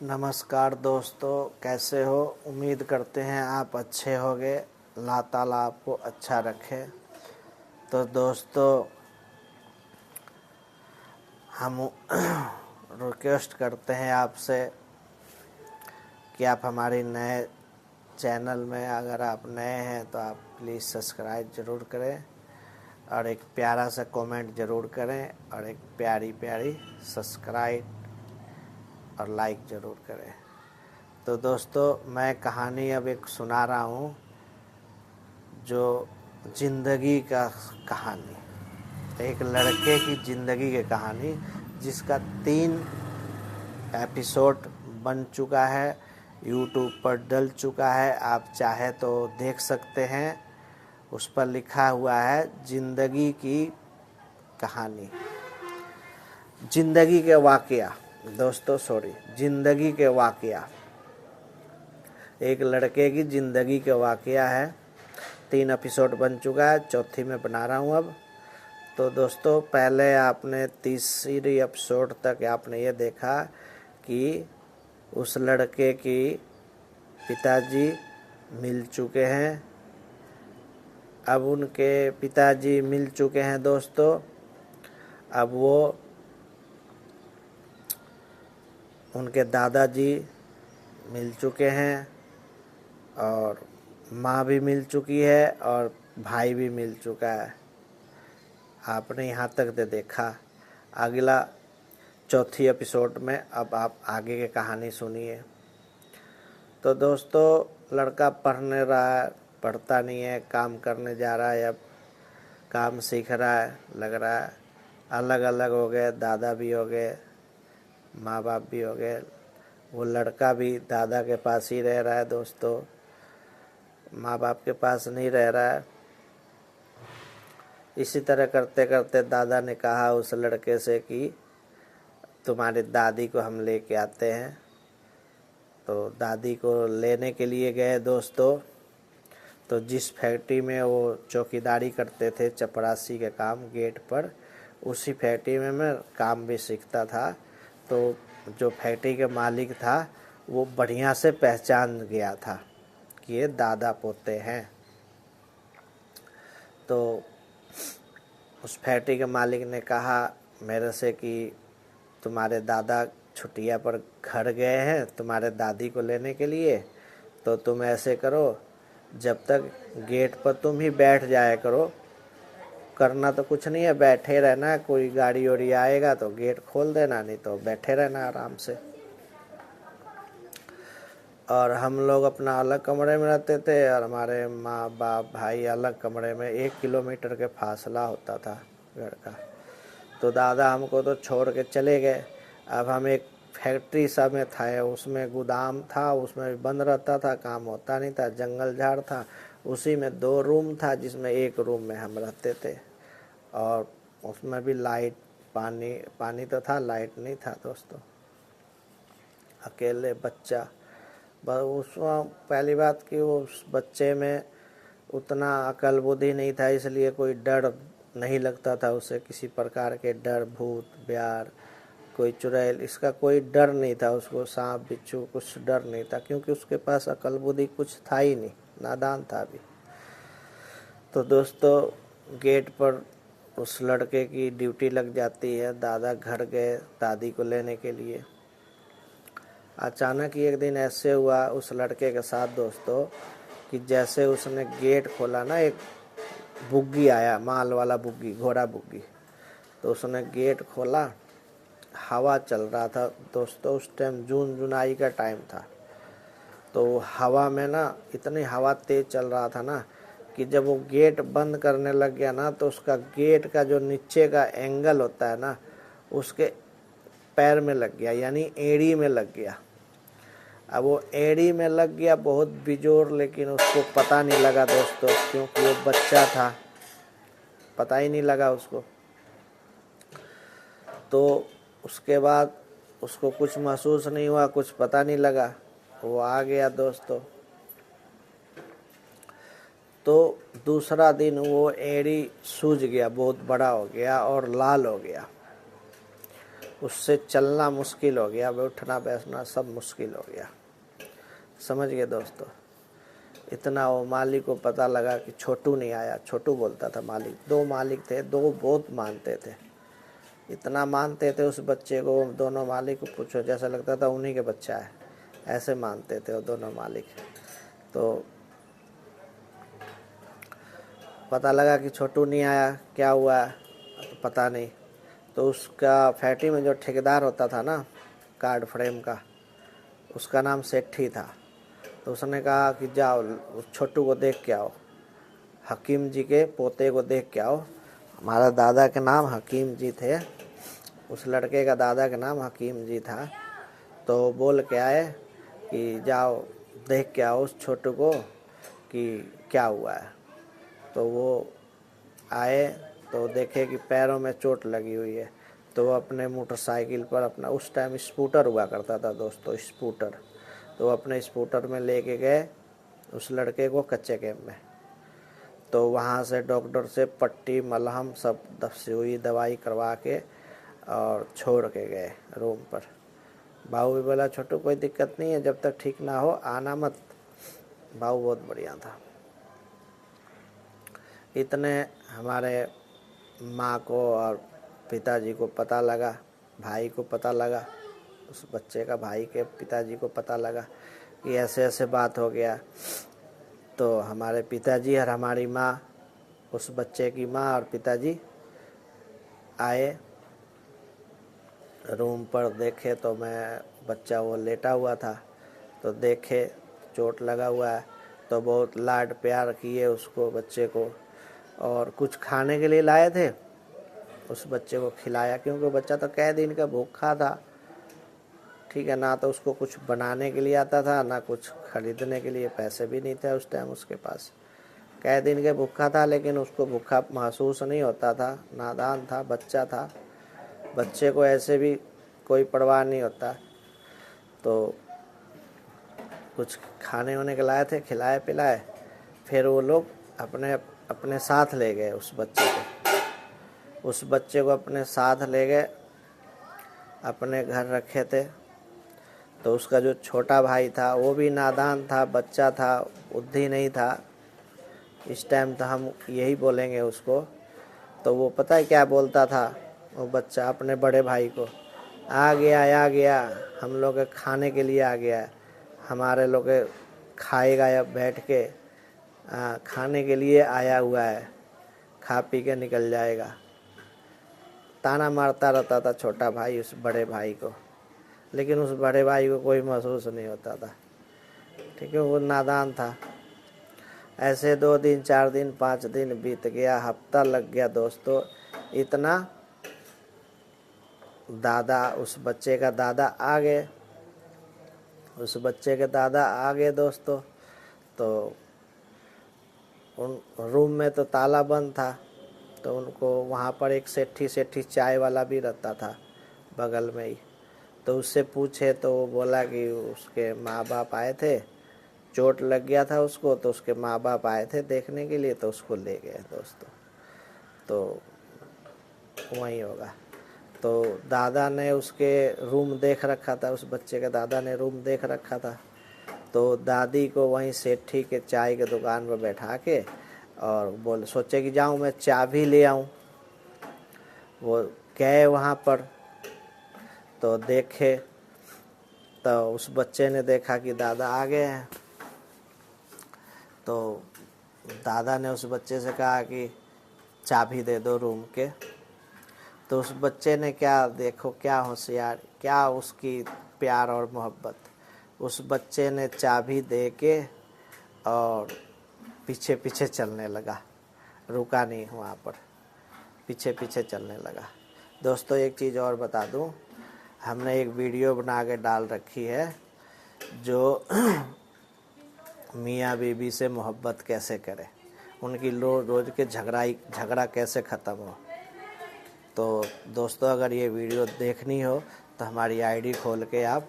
नमस्कार दोस्तों, कैसे हो। उम्मीद करते हैं आप अच्छे होंगे। अल्लाह ताला आपको अच्छा रखे। तो दोस्तों, हम रिक्वेस्ट करते हैं आपसे कि आप हमारी नए चैनल में, अगर आप नए हैं तो आप प्लीज़ सब्सक्राइब ज़रूर करें और एक प्यारा सा कमेंट ज़रूर करें और एक प्यारी प्यारी सब्सक्राइब और लाइक ज़रूर करें। तो दोस्तों, मैं कहानी अब एक सुना रहा हूँ, जो ज़िंदगी का कहानी, एक लड़के की ज़िंदगी की कहानी, जिसका 3 एपिसोड बन चुका है, यूट्यूब पर डल चुका है। आप चाहे तो देख सकते हैं। उस पर लिखा हुआ है ज़िंदगी की कहानी, ज़िंदगी के वाक़या। दोस्तों ज़िंदगी के वाक़या, एक लड़के की ज़िंदगी के वाक़या है। 3 एपिसोड बन चुका है, चौथी में बना रहा हूँ अब। तो दोस्तों, पहले आपने तीसरी एपिसोड तक आपने ये देखा कि उस लड़के की पिताजी मिल चुके हैं। अब उनके पिताजी मिल चुके हैं दोस्तों। अब वो उनके दादाजी मिल चुके हैं और माँ भी मिल चुकी है और भाई भी मिल चुका है। आपने यहाँ तक तो देखा। अगला चौथी एपिसोड में अब आप आगे की कहानी सुनिए। तो दोस्तों, लड़का पढ़ने रहा है, पढ़ता नहीं है, काम करने जा रहा है, अब काम सीख रहा है, लग रहा है। अलग अलग हो गए, दादा भी हो गए, माँ बाप भी हो गए। वो लड़का भी दादा के पास ही रह रहा है दोस्तों, माँ बाप के पास नहीं रह रहा है। इसी तरह करते करते दादा ने कहा उस लड़के से कि तुम्हारी दादी को हम लेके आते हैं। तो दादी को लेने के लिए गए दोस्तों। तो जिस फैक्ट्री में वो चौकीदारी करते थे, चपरासी के काम गेट पर, उसी फैक्ट्री में मैं काम भी सीखता था। तो जो फैक्ट्री के मालिक था वो बढ़िया से पहचान गया था कि ये दादा पोते हैं। तो उस फैक्ट्री के मालिक ने कहा मेरे से कि तुम्हारे दादा छुट्टियां पर घर गए हैं तुम्हारे दादी को लेने के लिए। तो तुम ऐसे करो, जब तक गेट पर तुम ही बैठ जाया करो, करना तो कुछ नहीं है, बैठे रहना। कोई गाड़ी वाड़ी आएगा तो गेट खोल देना, नहीं तो बैठे रहना आराम से। और हम लोग अपना अलग कमरे में रहते थे और हमारे माँ बाप भाई अलग कमरे में। 1 किलोमीटर के फासला होता था घर का। तो दादा हमको तो छोड़ के चले गए। अब हम एक फैक्ट्री सा में था, उसमें गोदाम था, उसमें बंद रहता था, काम होता नहीं था, जंगल झाड़ था। उसी में 2 रूम था, जिसमें एक रूम में हम रहते थे। और उसमें भी लाइट पानी तो था, लाइट नहीं था दोस्तों। अकेले बच्चा, बस उसमें पहली बात कि उस बच्चे में उतना अकल बुद्धि नहीं था, इसलिए कोई डर नहीं लगता था उसे। किसी प्रकार के डर, भूत ब्यार, कोई चुड़ैल, इसका कोई डर नहीं था उसको। सांप बिच्छू कुछ डर नहीं था, क्योंकि उसके पास अकल बुद्धि कुछ था ही नहीं, नादान था अभी। तो दोस्तों, गेट पर उस लड़के की ड्यूटी लग जाती है। दादा घर गए दादी को लेने के लिए। अचानक ही एक दिन ऐसे हुआ उस लड़के के साथ दोस्तों, कि जैसे उसने गेट खोला ना, एक बुग्गी आया, माल वाला बुग्गी, घोड़ा बुग्गी। तो उसने गेट खोला, हवा चल रहा था दोस्तों। उस टाइम जून जुलाई का टाइम था। तो हवा में ना, इतनी हवा तेज चल रहा था ना, कि जब वो गेट बंद करने लग गया ना, तो उसका गेट का जो नीचे का एंगल होता है ना, उसके पैर में लग गया, यानी एड़ी में लग गया। अब वो एड़ी में लग गया बहुत बिजोर, लेकिन उसको पता नहीं लगा दोस्तों, क्योंकि वो बच्चा था, पता ही नहीं लगा उसको। तो उसके बाद उसको कुछ महसूस नहीं हुआ, कुछ पता नहीं लगा, वो आ गया दोस्तों। तो दूसरा दिन वो एड़ी सूज गया, बहुत बड़ा हो गया और लाल हो गया। उससे चलना मुश्किल हो गया, उठना बैठना सब मुश्किल हो गया। समझ गए दोस्तों। इतना वो मालिक को पता लगा कि छोटू नहीं आया। छोटू बोलता था मालिक, 2 मालिक थे, 2 बहुत मानते थे, इतना मानते थे उस बच्चे को। दोनों मालिक को पूछो, जैसा लगता था उन्हीं के बच्चा है, ऐसे मानते थे वो दोनों मालिक। तो पता लगा कि छोटू नहीं आया, क्या हुआ तो पता नहीं। तो उसका फैक्ट्री में जो ठेकेदार होता था ना कार्ड फ्रेम का, उसका नाम सेठी था। तो उसने कहा कि जाओ उस छोटू को देख के आओ, हकीम जी के पोते को देख के आओ। हमारा दादा के नाम हकीम जी थे, उस लड़के का दादा का नाम हकीम जी था। तो बोल के आए कि जाओ देख के आओ उस छोटू को कि क्या हुआ है। तो वो आए तो देखे कि पैरों में चोट लगी हुई है। तो वो अपने मोटरसाइकिल पर, अपना उस टाइम स्कूटर हुआ करता था दोस्तों, स्कूटर, तो अपने स्कूटर में लेके गए उस लड़के को कच्चे कैंप में। तो वहाँ से डॉक्टर से पट्टी मलहम सब सुई दवाई करवा के और छोड़ के गए रूम पर। बाबू भी बोला छोटू कोई दिक्कत नहीं है, जब तक ठीक ना हो आना मत। बाबू बहुत बढ़िया था। इतने हमारे माँ को और पिताजी को पता लगा, भाई को पता लगा, उस बच्चे का भाई के पिताजी को पता लगा कि ऐसे ऐसे बात हो गया। तो हमारे पिताजी और हमारी माँ, उस बच्चे की माँ और पिताजी आए रूम पर। देखे तो मैं बच्चा वो लेटा हुआ था, तो देखे चोट लगा हुआ है। तो बहुत लाड प्यार किए उसको, बच्चे को, और कुछ खाने के लिए लाए थे, उस बच्चे को खिलाया, क्योंकि बच्चा तो कई दिन का भूखा था। ठीक है ना, तो उसको कुछ बनाने के लिए आता था ना कुछ खरीदने के लिए, पैसे भी नहीं थे उस टाइम उसके पास। कई दिन के भूखा था, लेकिन उसको भूखा महसूस नहीं होता था, नादान था, बच्चा था। बच्चे को ऐसे भी कोई परवाह नहीं होता। तो कुछ खाने होने के लाए थे, खिलाए पिलाए। फिर वो लोग अपने अपने साथ ले गए उस बच्चे को। उस बच्चे को अपने साथ ले गए, अपने घर रखे थे। तो उसका जो छोटा भाई था वो भी नादान था, बच्चा था, बुद्धि नहीं था। इस टाइम तो हम यही बोलेंगे उसको। तो वो पता है क्या बोलता था वो बच्चा अपने बड़े भाई को, आ गया, हम लोग के खाने के लिए आ गया है, हमारे लोग खाएगा या बैठ के, खाने के लिए आया हुआ है, खा पी के निकल जाएगा। ताना मारता रहता था छोटा भाई उस बड़े भाई को, लेकिन उस बड़े भाई को कोई महसूस नहीं होता था। ठीक है, वो नादान था। ऐसे 2 दिन 4 दिन 5 दिन बीत गया, हफ्ता लग गया दोस्तों। इतना दादा, उस बच्चे का दादा आ गए, उस बच्चे के दादा आ गए दोस्तों। तो उन रूम में तो ताला बंद था। तो उनको वहाँ पर एक सेठी चाय वाला भी रहता था बगल में ही। तो उससे पूछे तो वो बोला कि उसके माँ बाप आए थे, चोट लग गया था उसको, तो उसके माँ बाप आए थे देखने के लिए, तो उसको ले गए दोस्तों। तो वहीं होगा। तो दादा ने उसके रूम देख रखा था, उस बच्चे के दादा ने रूम देख रखा था। तो दादी को वहीं सेठी के चाय के दुकान पर बैठा के और सोचे कि जाऊं मैं चाबी ले आऊं। वो गए वहाँ पर, तो देखे तो उस बच्चे ने देखा कि दादा आ गए हैं। तो दादा ने उस बच्चे से कहा कि चाबी दे दो रूम के। तो उस बच्चे ने क्या, देखो क्या होशियार, क्या उसकी प्यार और मोहब्बत। उस बच्चे ने चाबी दे के और पीछे पीछे चलने लगा, रुका नहीं वहाँ पर, पीछे पीछे चलने लगा। दोस्तों एक चीज़ और बता दूँ, हमने एक वीडियो बना के डाल रखी है जो मियाँ बीबी से मोहब्बत कैसे करें, उनकी रोज़ के झगड़ा कैसे ख़त्म हो। तो दोस्तों अगर ये वीडियो देखनी हो तो हमारी आईडी खोल के आप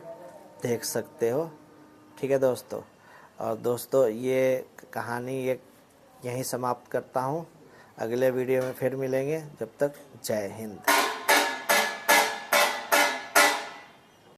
देख सकते हो। ठीक है दोस्तों। और दोस्तों ये कहानी यहीं समाप्त करता हूँ। अगले वीडियो में फिर मिलेंगे। जब तक जय हिंद।